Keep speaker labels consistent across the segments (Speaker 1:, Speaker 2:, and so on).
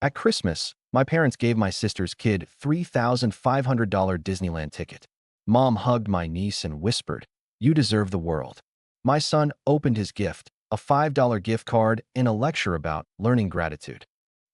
Speaker 1: At Christmas, my parents gave my sister's kid $3,500 Disneyland ticket. Mom hugged my niece and whispered, "You deserve the world." My son opened his gift, a $5 gift card and a lecture about learning gratitude.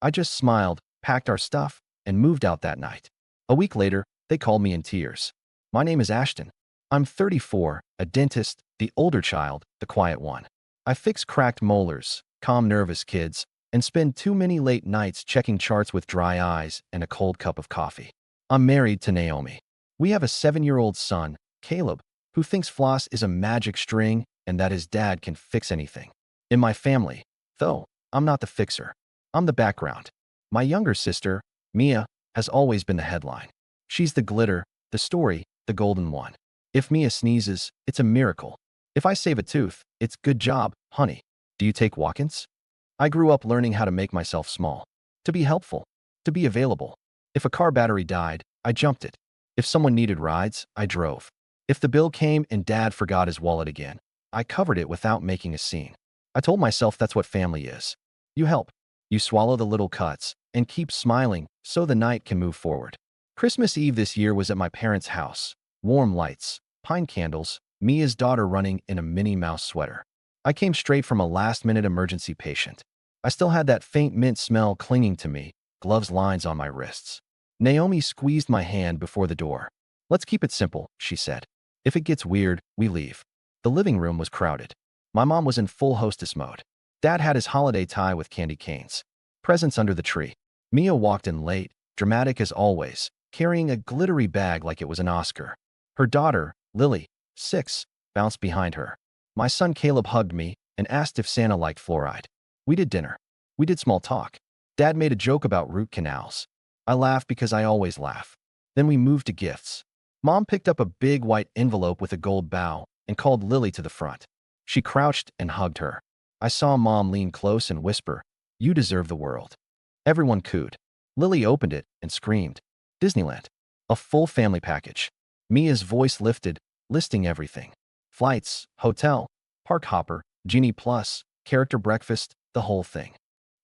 Speaker 1: I just smiled, packed our stuff, and moved out that night. A week later, they called me in tears. "My name is Ashton. I'm 34, a dentist, the older child, the quiet one. I fix cracked molars, calm nervous kids, and spend too many late nights checking charts with dry eyes and a cold cup of coffee. I'm married to Naomi. We have a 7-year-old son, Caleb, who thinks floss is a magic string and that his dad can fix anything. In my family, though, I'm not the fixer. I'm the background. My younger sister, Mia, has always been the headline. She's the glitter, the story, the golden one. If Mia sneezes, it's a miracle. If I save a tooth, it's good job, honey. Do you take walk-ins? I grew up learning how to make myself small, to be helpful, to be available. If a car battery died, I jumped it. If someone needed rides, I drove. If the bill came and Dad forgot his wallet again, I covered it without making a scene. I told myself that's what family is. You help. You swallow the little cuts and keep smiling so the night can move forward. Christmas Eve this year was at my parents' house. Warm lights, pine candles, Mia's daughter running in a Minnie Mouse sweater. I came straight from a last-minute emergency patient. I still had that faint mint smell clinging to me, gloves lines on my wrists. Naomi squeezed my hand before the door. "Let's keep it simple," she said. "If it gets weird, we leave." The living room was crowded. My mom was in full hostess mode. Dad had his holiday tie with candy canes. Presents under the tree. Mia walked in late, dramatic as always, carrying a glittery bag like it was an Oscar. Her daughter, Lily, 6, bounced behind her. My son Caleb hugged me and asked if Santa liked fluoride. We did dinner. We did small talk. Dad made a joke about root canals. I laughed because I always laugh. Then we moved to gifts. Mom picked up a big white envelope with a gold bow and called Lily to the front. She crouched and hugged her. I saw Mom lean close and whisper, "You deserve the world." Everyone cooed. Lily opened it and screamed, "Disneyland." A full family package. Mia's voice lifted, listing everything. Flights, hotel, park hopper, Genie Plus, character breakfast, the whole thing.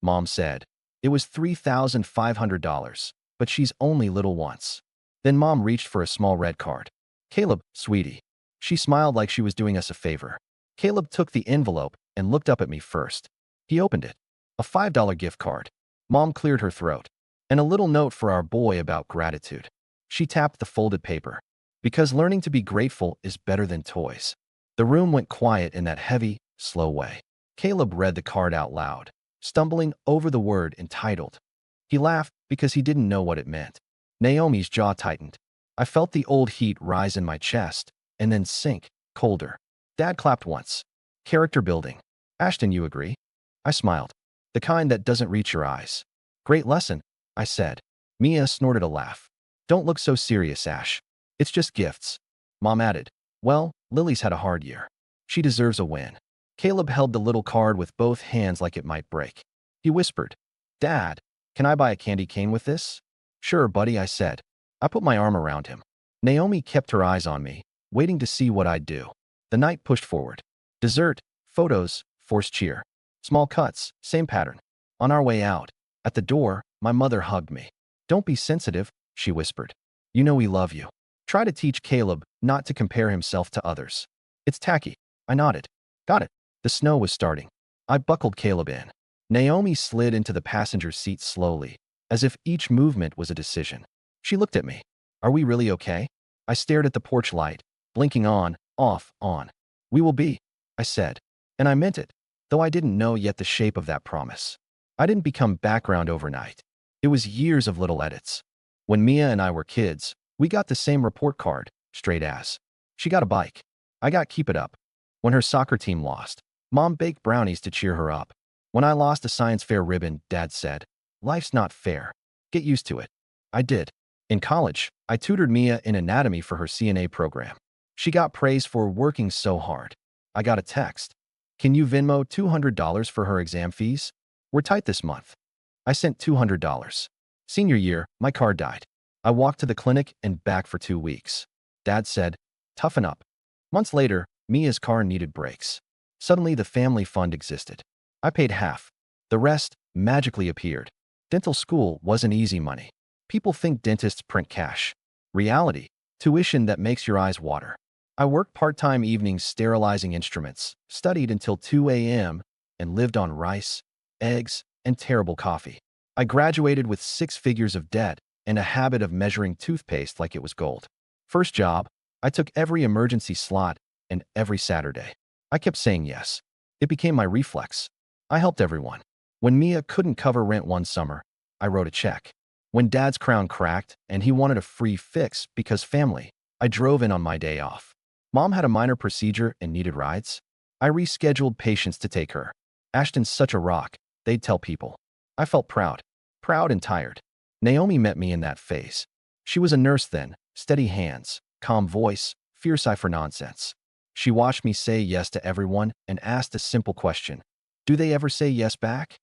Speaker 1: Mom said, "It was $3,500, but she's only little once." Then Mom reached for a small red card. "Caleb, sweetie." She smiled like she was doing us a favor. Caleb took the envelope and looked up at me first. He opened it. A $5 gift card. Mom cleared her throat. And a little note for our boy about gratitude. She tapped the folded paper. "Because learning to be grateful is better than toys." The room went quiet in that heavy, slow way. Caleb read the card out loud, stumbling over the word entitled. He laughed because he didn't know what it meant. Naomi's jaw tightened. I felt the old heat rise in my chest and then sink, colder. Dad clapped once. "Character building. Ashton, you agree?" I smiled. "The kind that doesn't reach your eyes." "Great lesson," I said. Mia snorted a laugh. "Don't look so serious, Ash. It's just gifts." Mom added, "Well, Lily's had a hard year. She deserves a win." Caleb held the little card with both hands like it might break. He whispered, "Dad, can I buy a candy cane with this?" "Sure, buddy," I said. I put my arm around him. Naomi kept her eyes on me, waiting to see what I'd do. The night pushed forward. Dessert, photos, forced cheer. Small cuts, same pattern. On our way out, at the door, my mother hugged me. "Don't be sensitive," she whispered. "You know we love you. Try to teach Caleb not to compare himself to others." "It's tacky." I nodded. "Got it." The snow was starting. I buckled Caleb in. Naomi slid into the passenger seat slowly, as if each movement was a decision. She looked at me. "Are we really okay?" I stared at the porch light, blinking on, off, on. "We will be," I said. And I meant it, though I didn't know yet the shape of that promise. I didn't become background overnight. It was years of little edits. When Mia and I were kids, we got the same report card, straight as. She got a bike. I got keep it up. When her soccer team lost, Mom baked brownies to cheer her up. When I lost a science fair ribbon, Dad said, "Life's not fair. Get used to it." I did. In college, I tutored Mia in anatomy for her CNA program. She got praise for working so hard. I got a text. "Can you Venmo $200 for her exam fees? We're tight this month." I sent $200. Senior year, my car died. I walked to the clinic and back for 2 weeks. Dad said, "Toughen up." Months later, Mia's car needed brakes. Suddenly, the family fund existed. I paid half. The rest magically appeared. Dental school wasn't easy money. People think dentists print cash. Reality, tuition that makes your eyes water. I worked part-time evenings sterilizing instruments, studied until 2 a.m., and lived on rice, eggs, and terrible coffee. I graduated with 6 figures of debt and a habit of measuring toothpaste like it was gold. First job, I took every emergency slot and every Saturday. I kept saying yes. It became my reflex. I helped everyone. When Mia couldn't cover rent one summer, I wrote a check. When Dad's crown cracked and he wanted a free fix because family, I drove in on my day off. Mom had a minor procedure and needed rides. I rescheduled patients to take her. Ashton's such a rock, they'd tell people. I felt proud and tired. Naomi met me in that phase. She was a nurse then, steady hands, calm voice, fierce eye for nonsense. She watched me say yes to everyone and asked a simple question. Do they ever say yes back?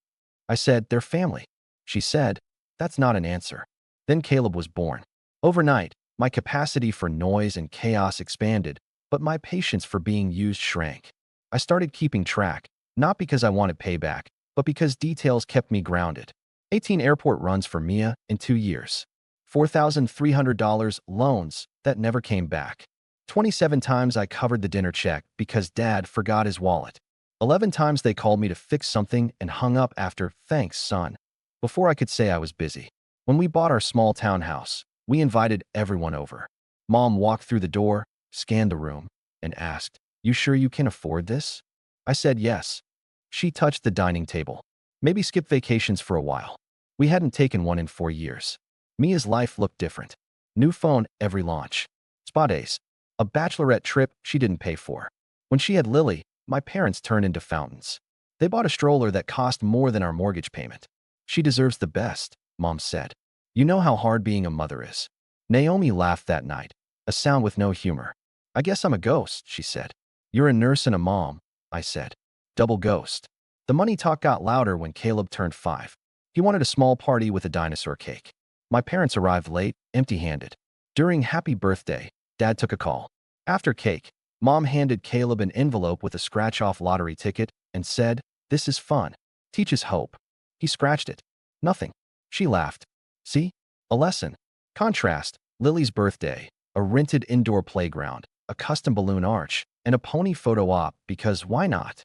Speaker 1: I said, they're family. She said, that's not an answer. Then Caleb was born. Overnight, my capacity for noise and chaos expanded, but my patience for being used shrank. I started keeping track, not because I wanted payback, but because details kept me grounded. 18 airport runs for Mia in 2 years. $4,300 loans that never came back. 27 times I covered the dinner check because Dad forgot his wallet. 11 times they called me to fix something and hung up after, thanks, son, before I could say I was busy. When we bought our small townhouse, we invited everyone over. Mom walked through the door, scanned the room, and asked, you sure you can afford this? I said yes. She touched the dining table. Maybe skip vacations for a while. We hadn't taken one in 4 years. Mia's life looked different. New phone every launch. Spa days. A bachelorette trip she didn't pay for. When she had Lily, my parents turned into fountains. They bought a stroller that cost more than our mortgage payment. She deserves the best, Mom said. You know how hard being a mother is. Naomi laughed that night, a sound with no humor. I guess I'm a ghost, she said. You're a nurse and a mom, I said. Double ghost. The money talk got louder when Caleb turned 5. He wanted a small party with a dinosaur cake. My parents arrived late, empty-handed. During happy birthday, Dad took a call. After cake, Mom handed Caleb an envelope with a scratch-off lottery ticket and said, this is fun. Teaches hope. He scratched it. Nothing. She laughed. See? A lesson. Contrast, Lily's birthday, a rented indoor playground, a custom balloon arch, and a pony photo op because why not?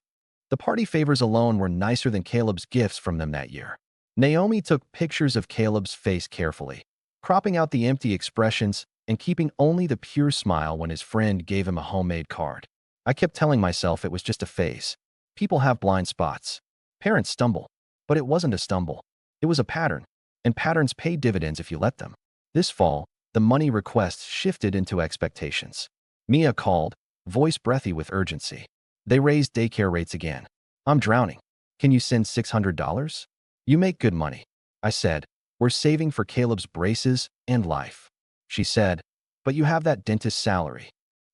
Speaker 1: The party favors alone were nicer than Caleb's gifts from them that year. Naomi took pictures of Caleb's face carefully, cropping out the empty expressions and keeping only the pure smile when his friend gave him a homemade card. I kept telling myself it was just a phase. People have blind spots. Parents stumble. But it wasn't a stumble. It was a pattern. And patterns pay dividends if you let them. This fall, the money requests shifted into expectations. Mia called, voice breathy with urgency. They raised daycare rates again. I'm drowning. Can you send $600? You make good money. I said, we're saving for Caleb's braces and life. She said, but you have that dentist salary.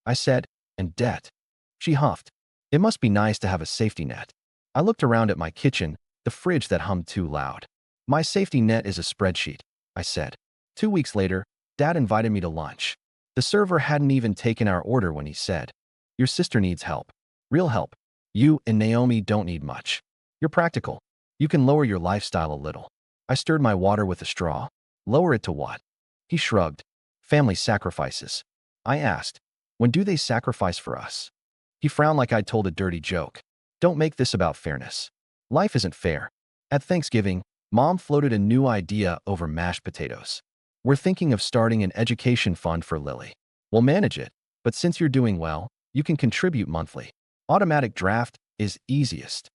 Speaker 1: I said, and debt. She huffed. It must be nice to have a safety net. I looked around at my kitchen, the fridge that hummed too loud. My safety net is a spreadsheet, I said. 2 weeks later, Dad invited me to lunch. The server hadn't even taken our order when he said, your sister needs help. Real help. You and Naomi don't need much. You're practical. You can lower your lifestyle a little. I stirred my water with a straw. Lower it to what? He shrugged. Family sacrifices. I asked, when do they sacrifice for us? He frowned like I'd told a dirty joke. Don't make this about fairness. Life isn't fair. At Thanksgiving, Mom floated a new idea over mashed potatoes. We're thinking of starting an education fund for Lily. We'll manage it, but since you're doing well, you can contribute monthly. Automatic draft is easiest.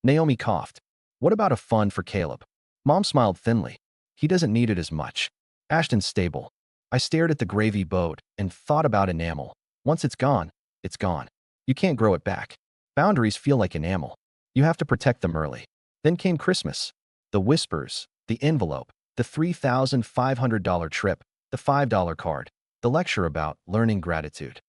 Speaker 1: Naomi coughed. What about a fund for Caleb? Mom smiled thinly. He doesn't need it as much. Ashton's stable. I stared at the gravy boat and thought about enamel. Once it's gone, it's gone. You can't grow it back. Boundaries feel like enamel. You have to protect them early. Then came Christmas. The whispers, the envelope, the $3,500 trip, the $5 card, the lecture about learning gratitude.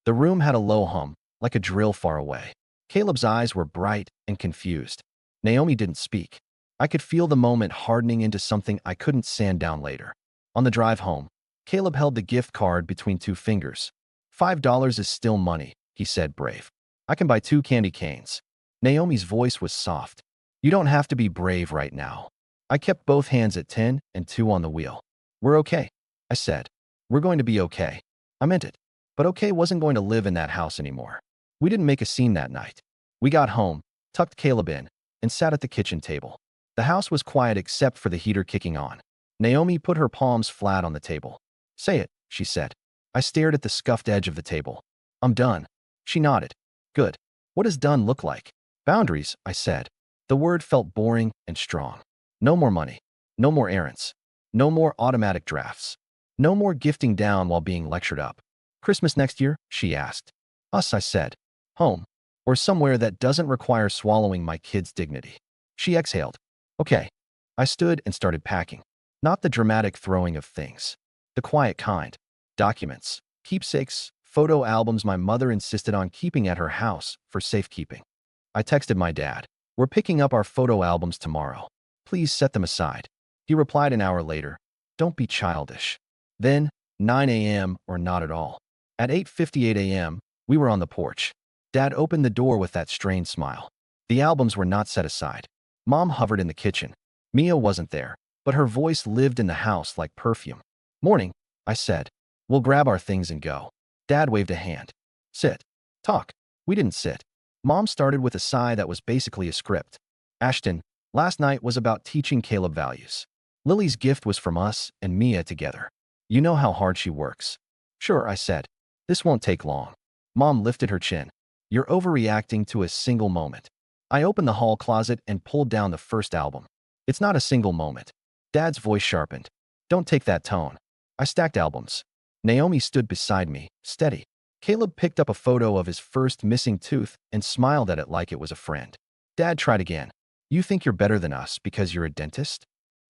Speaker 1: The room had a low hum, like a drill far away. Caleb's eyes were bright and confused. Naomi didn't speak. I could feel the moment hardening into something I couldn't sand down later. On the drive home, Caleb held the gift card between 2 fingers. $5 is still money, he said, brave. I can buy 2 candy canes. Naomi's voice was soft. You don't have to be brave right now. I kept both hands at 10 and 2 on the wheel. We're okay, I said. We're going to be okay. I meant it. But okay wasn't going to live in that house anymore. We didn't make a scene that night. We got home, tucked Caleb in, and sat at the kitchen table. The house was quiet except for the heater kicking on. Naomi put her palms flat on the table. Say it, she said. I stared at the scuffed edge of the table. I'm done. She nodded. Good. What does done look like? Boundaries, I said. The word felt boring and strong. No more money. No more errands. No more automatic drafts. No more gifting down while being lectured up. Christmas next year? She asked. Us, I said. Home. Or somewhere that doesn't require swallowing my kid's dignity. She exhaled. Okay. I stood and started packing. Not the dramatic throwing of things. The quiet kind. Documents, keepsakes, photo albums my mother insisted on keeping at her house for safekeeping. I texted my dad. We're picking up our photo albums tomorrow. Please set them aside. He replied an hour later. Don't be childish. Then, 9 a.m. or not at all. At 8:58 a.m., we were on the porch. Dad opened the door with that strained smile. The albums were not set aside. Mom hovered in the kitchen. Mia wasn't there, but her voice lived in the house like perfume. Morning, I said. We'll grab our things and go. Dad waved a hand. Sit. Talk. We didn't sit. Mom started with a sigh that was basically a script. Ashton, last night was about teaching Caleb values. Lily's gift was from us and Mia together. You know how hard she works. Sure, I said. This won't take long. Mom lifted her chin. You're overreacting to a single moment. I opened the hall closet and pulled down the first album. It's not a single moment. Dad's voice sharpened. Don't take that tone. I stacked albums. Naomi stood beside me, steady. Caleb picked up a photo of his first missing tooth and smiled at it like it was a friend. Dad tried again. You think you're better than us because you're a dentist?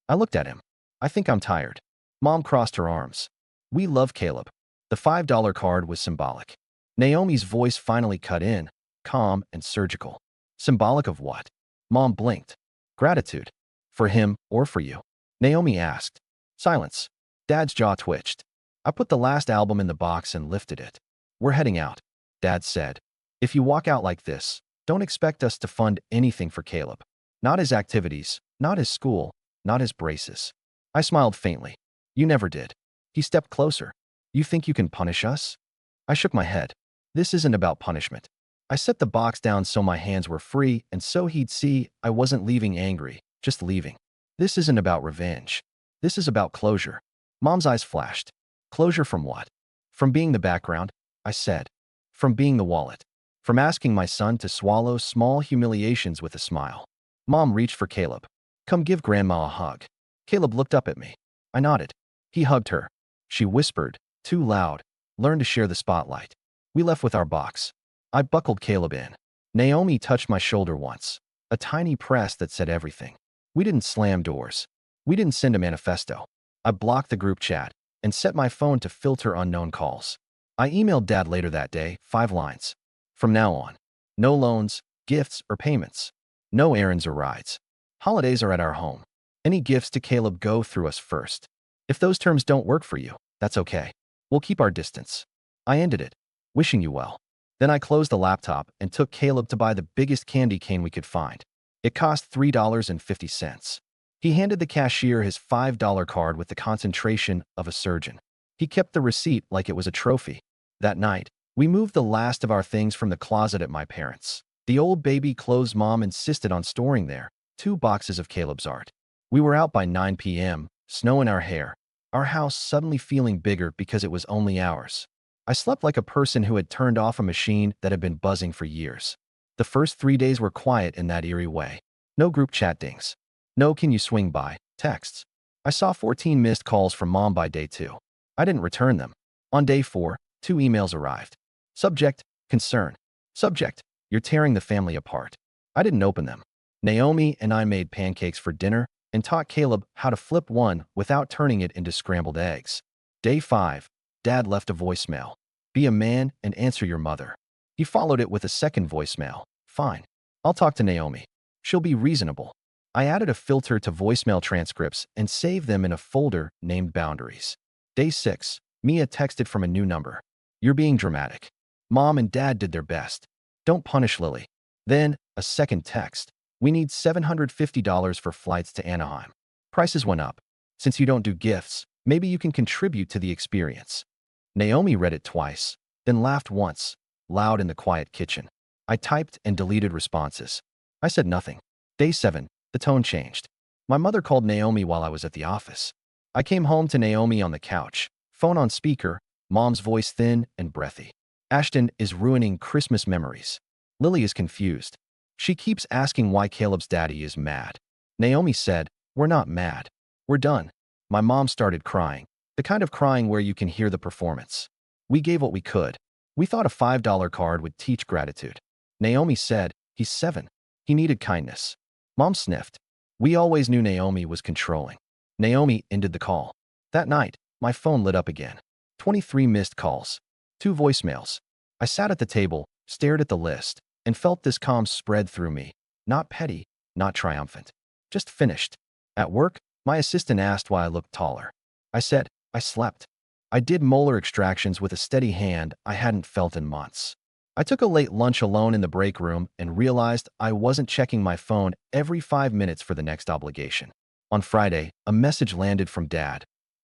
Speaker 1: I looked at him. I think I'm tired. Mom crossed her arms. We love Caleb. The $5 card was symbolic. Naomi's voice finally cut in, calm and surgical. Symbolic of what? Mom blinked. Gratitude. For him or for you? Naomi asked. Silence. Dad's jaw twitched. I put the last album in the box and lifted it. We're heading out, Dad said. If you walk out like this, don't expect us to fund anything for Caleb. Not his activities, not his school, not his braces. I smiled faintly. You never did. He stepped closer. You think you can punish us? I shook my head. This isn't about punishment. I set the box down so my hands were free and so he'd see I wasn't leaving angry, just leaving. This isn't about revenge. This is about closure. Mom's eyes flashed. Closure from what? From being the background, I said. From being the wallet. From asking my son to swallow small humiliations with a smile. Mom reached for Caleb. Come give Grandma a hug. Caleb looked up at me. I nodded. He hugged her. She whispered, too loud, learn to share the spotlight. We left with our box. I buckled Caleb in. Naomi touched my shoulder once. A tiny press that said everything. We didn't slam doors. We didn't send a manifesto. I blocked the group chat and set my phone to filter unknown calls. I emailed Dad later that day, 5 lines. From now on, no loans, gifts, or payments. No errands or rides. Holidays are at our home. Any gifts to Caleb go through us first. If those terms don't work for you, that's okay. We'll keep our distance. I ended it, wishing you well. Then I closed the laptop and took Caleb to buy the biggest candy cane we could find. It cost $3.50. He handed the cashier his $5 card with the concentration of a surgeon. He kept the receipt like it was a trophy. That night, we moved the last of our things from the closet at my parents'. The old baby clothes Mom insisted on storing there, 2 boxes of Caleb's art. We were out by 9 p.m., snow in our hair, our house suddenly feeling bigger because it was only ours. I slept like a person who had turned off a machine that had been buzzing for years. The first 3 days were quiet in that eerie way. No group chat dings. No can you swing by texts. I saw 14 missed calls from Mom by day 2. I didn't return them. On day 4, 2 emails arrived. Subject, concern. Subject, you're tearing the family apart. I didn't open them. Naomi and I made pancakes for dinner and taught Caleb how to flip one without turning it into scrambled eggs. Day 5, Dad left a voicemail. Be a man and answer your mother. He followed it with a second voicemail. Fine. I'll talk to Naomi. She'll be reasonable. I added a filter to voicemail transcripts and saved them in a folder named Boundaries. Day 6, Mia texted from a new number. You're being dramatic. Mom and Dad did their best. Don't punish Lily. Then, a second text. We need $750 for flights to Anaheim. Prices went up. Since you don't do gifts, maybe you can contribute to the experience. Naomi read it twice, then laughed once, loud in the quiet kitchen. I typed and deleted responses. I said nothing. Day 7, the tone changed. My mother called Naomi while I was at the office. I came home to Naomi on the couch, phone on speaker, mom's voice thin and breathy. Ashton is ruining Christmas memories. Lily is confused. She keeps asking why Caleb's daddy is mad. Naomi said, "We're not mad. We're done." My mom started crying, the kind of crying where you can hear the performance. We gave what we could. We thought a $5 card would teach gratitude. Naomi said, "He's 7. He needed kindness." Mom sniffed. We always knew Naomi was controlling. Naomi ended the call. That night, my phone lit up again. 23 missed calls. 2 voicemails. I sat at the table, stared at the list, and felt this calm spread through me. Not petty, not triumphant. Just finished. At work, my assistant asked why I looked taller. I said, I slept. I did molar extractions with a steady hand I hadn't felt in months. I took a late lunch alone in the break room and realized I wasn't checking my phone every 5 minutes for the next obligation. On Friday, a message landed from Dad.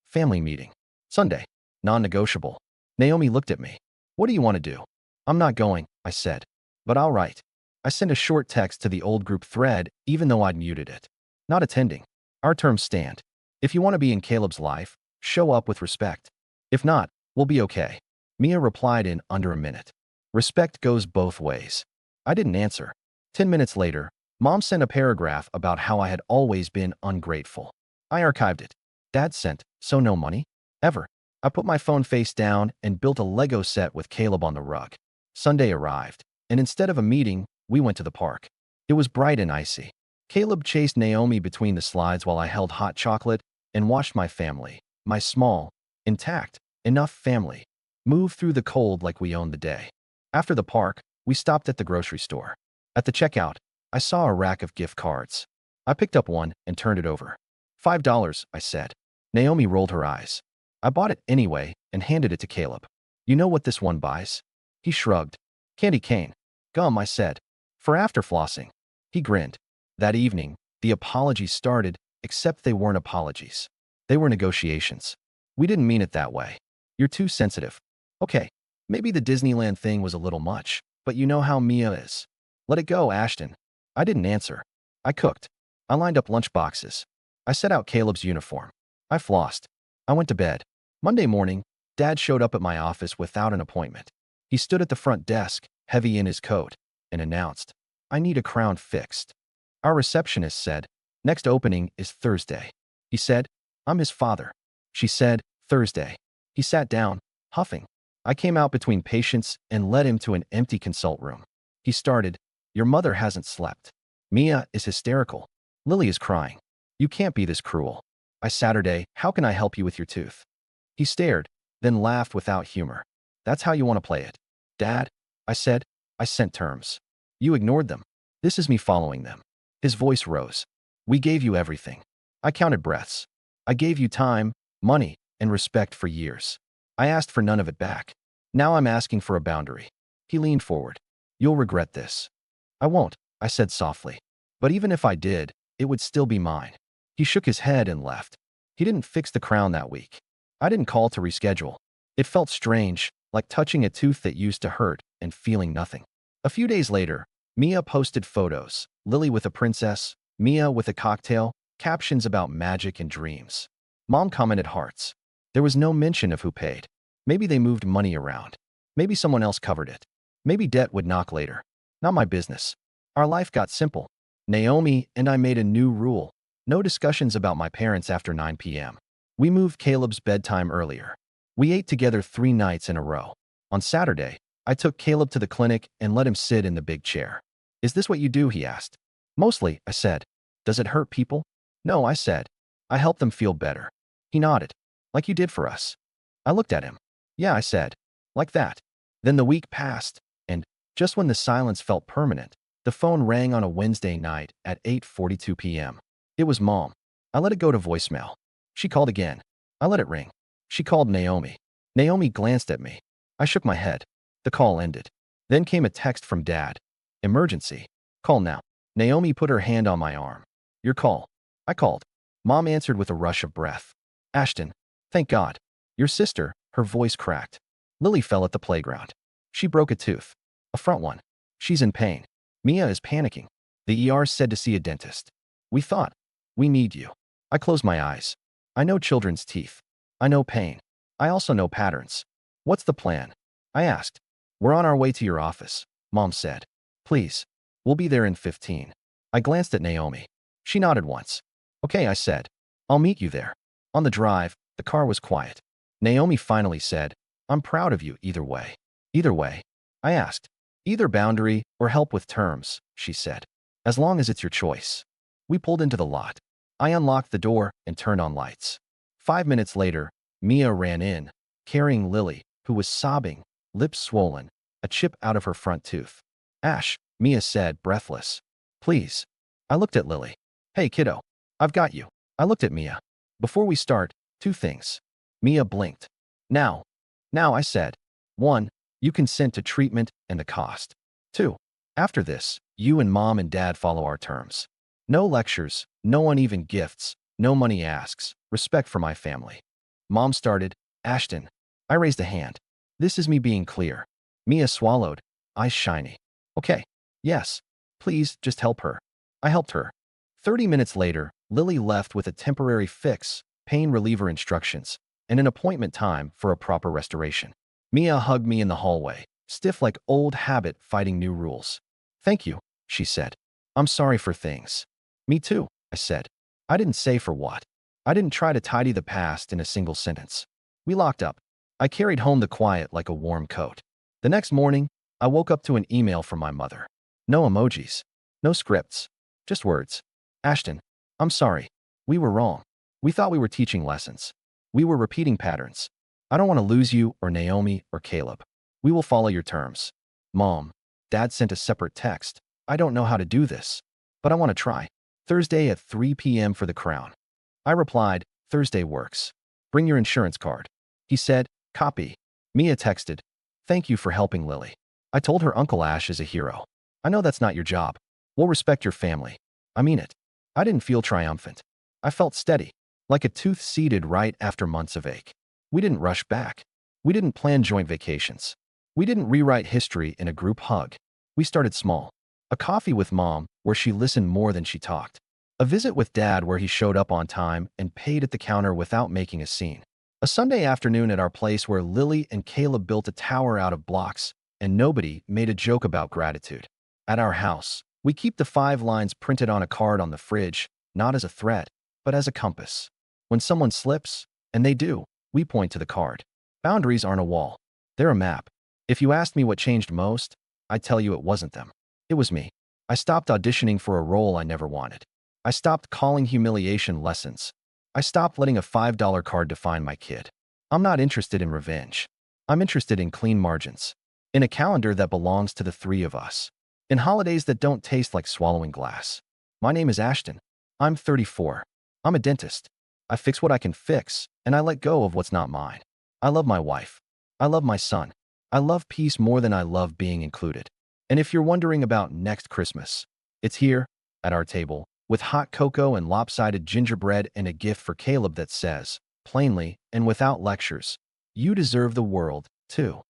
Speaker 1: Family meeting. Sunday. Non-negotiable. Naomi looked at me. "What do you want to do?" "I'm not going," I said. "But I'll write." I sent a short text to the old group thread even though I'd muted it. Not attending. Our terms stand. If you want to be in Caleb's life, show up with respect. If not, we'll be okay. Mia replied in under a minute. Respect goes both ways. I didn't answer. 10 minutes later, Mom sent a paragraph about how I had always been ungrateful. I archived it. Dad sent, "So no money? Ever." I put my phone face down and built a Lego set with Caleb on the rug. Sunday arrived, and instead of a meeting, we went to the park. It was bright and icy. Caleb chased Naomi between the slides while I held hot chocolate and watched my family, my small, intact, enough family, move through the cold like we owned the day. After the park, we stopped at the grocery store. At the checkout, I saw a rack of gift cards. I picked up one and turned it over. $5, I said. Naomi rolled her eyes. I bought it anyway and handed it to Caleb. "You know what this one buys?" He shrugged. "Candy cane." "Gum," I said. "For after flossing." He grinned. That evening, the apologies started, except they weren't apologies. They were negotiations. "We didn't mean it that way. You're too sensitive." "Okay, maybe the Disneyland thing was a little much, but you know how Mia is. Let it go, Ashton." I didn't answer. I cooked. I lined up lunch boxes. I set out Caleb's uniform. I flossed. I went to bed. Monday morning, Dad showed up at my office without an appointment. He stood at the front desk, heavy in his coat, and announced, "I need a crown fixed." Our receptionist said, "Next opening is Thursday." He said, "I'm his father." She said, "Thursday." He sat down, huffing. I came out between patients and led him to an empty consult room. He started, "Your mother hasn't slept. Mia is hysterical. Lily is crying. You can't be this cruel. Saturday, how can I help you with your tooth?" He stared, then laughed without humor. "That's how you want to play it." "Dad," I said, "I sent terms. You ignored them. This is me following them." His voice rose. "We gave you everything. I counted breaths. I gave you time, money, and respect for years. I asked for none of it back. Now I'm asking for a boundary." He leaned forward. "You'll regret this." "I won't," I said softly. "But even if I did, it would still be mine." He shook his head and left. He didn't fix the crown that week. I didn't call to reschedule. It felt strange, like touching a tooth that used to hurt and feeling nothing. A few days later, Mia posted photos, Lily with a princess, Mia with a cocktail, captions about magic and dreams. Mom commented hearts. There was no mention of who paid. Maybe they moved money around. Maybe someone else covered it. Maybe debt would knock later. Not my business. Our life got simple. Naomi and I made a new rule. No discussions about my parents after 9 p.m. We moved Caleb's bedtime earlier. We ate together 3 nights in a row. On Saturday, I took Caleb to the clinic and let him sit in the big chair. "Is this what you do?" he asked. "Mostly," I said. "Does it hurt people?" "No," I said. "I help them feel better." He nodded. "Like you did for us." I looked at him. "Yeah," I said. "Like that." Then the week passed, and, just when the silence felt permanent, the phone rang on a Wednesday night at 8:42 p.m. It was Mom. I let it go to voicemail. She called again. I let it ring. She called Naomi. Naomi glanced at me. I shook my head. The call ended. Then came a text from Dad. "Emergency. Call now." Naomi put her hand on my arm. "Your call." I called. Mom answered with a rush of breath. Ashton, thank God. Your sister, her voice cracked. Lily fell at the playground. She broke a tooth. A front one. She's in pain. Mia is panicking. The ER said to see a dentist. We thought. We need you. I closed my eyes. I know children's teeth. I know pain. I also know patterns. What's the plan? I asked. We're on our way to your office, Mom said. Please. We'll be there in 15. I glanced at Naomi. She nodded once. Okay, I said. I'll meet you there. On the drive, the car was quiet. Naomi finally said, I'm proud of you either way. Either way? I asked. Either boundary or help with terms, she said. As long as it's your choice. We pulled into the lot. I unlocked the door and turned on lights. 5 minutes later, Mia ran in, carrying Lily, who was sobbing, lips swollen, a chip out of her front tooth. Ash, Mia said, breathless. Please. I looked at Lily. Hey, kiddo. I've got you. I looked at Mia. Before we start, 2 things. Mia blinked. Now, I said. 1. You consent to treatment and the cost. 2. After this, you and Mom and Dad follow our terms. No lectures, no uneven gifts, no money asks, respect for my family. Mom started, Ashton. I raised a hand. This is me being clear. Mia swallowed, eyes shiny. Okay. Yes. Please, just help her. I helped her. 30 minutes later, Lily left with a temporary fix, pain reliever instructions, and an appointment time for a proper restoration. Mia hugged me in the hallway, stiff like old habit fighting new rules. Thank you, she said. I'm sorry for things. Me too, I said. I didn't say for what. I didn't try to tidy the past in a single sentence. We locked up. I carried home the quiet like a warm coat. The next morning, I woke up to an email from my mother. No emojis. No scripts. Just words. Ashton, I'm sorry. We were wrong. We thought we were teaching lessons. We were repeating patterns. I don't want to lose you or Naomi or Caleb. We will follow your terms. Mom, Dad sent a separate text. I don't know how to do this, but I want to try. Thursday at 3 p.m. for the crown. I replied, Thursday works. Bring your insurance card. He said, copy. Mia texted, thank you for helping Lily. I told her Uncle Ash is a hero. I know that's not your job. We'll respect your family. I mean it. I didn't feel triumphant. I felt steady, like a tooth seeded right after months of ache. We didn't rush back. We didn't plan joint vacations. We didn't rewrite history in a group hug. We started small. A coffee with Mom where she listened more than she talked. A visit with Dad where he showed up on time and paid at the counter without making a scene. A Sunday afternoon at our place where Lily and Caleb built a tower out of blocks and nobody made a joke about gratitude. At our house, we keep the 5 lines printed on a card on the fridge, not as a threat, but as a compass. When someone slips, and they do, we point to the card. Boundaries aren't a wall. They're a map. If you asked me what changed most, I'd tell you it wasn't them. It was me. I stopped auditioning for a role I never wanted. I stopped calling humiliation lessons. I stopped letting a $5 card define my kid. I'm not interested in revenge. I'm interested in clean margins. In a calendar that belongs to the 3 of us. In holidays that don't taste like swallowing glass. My name is Ashton. I'm 34. I'm a dentist. I fix what I can fix, and I let go of what's not mine. I love my wife. I love my son. I love peace more than I love being included. And if you're wondering about next Christmas, it's here, at our table, with hot cocoa and lopsided gingerbread and a gift for Caleb that says, plainly and without lectures, you deserve the world, too.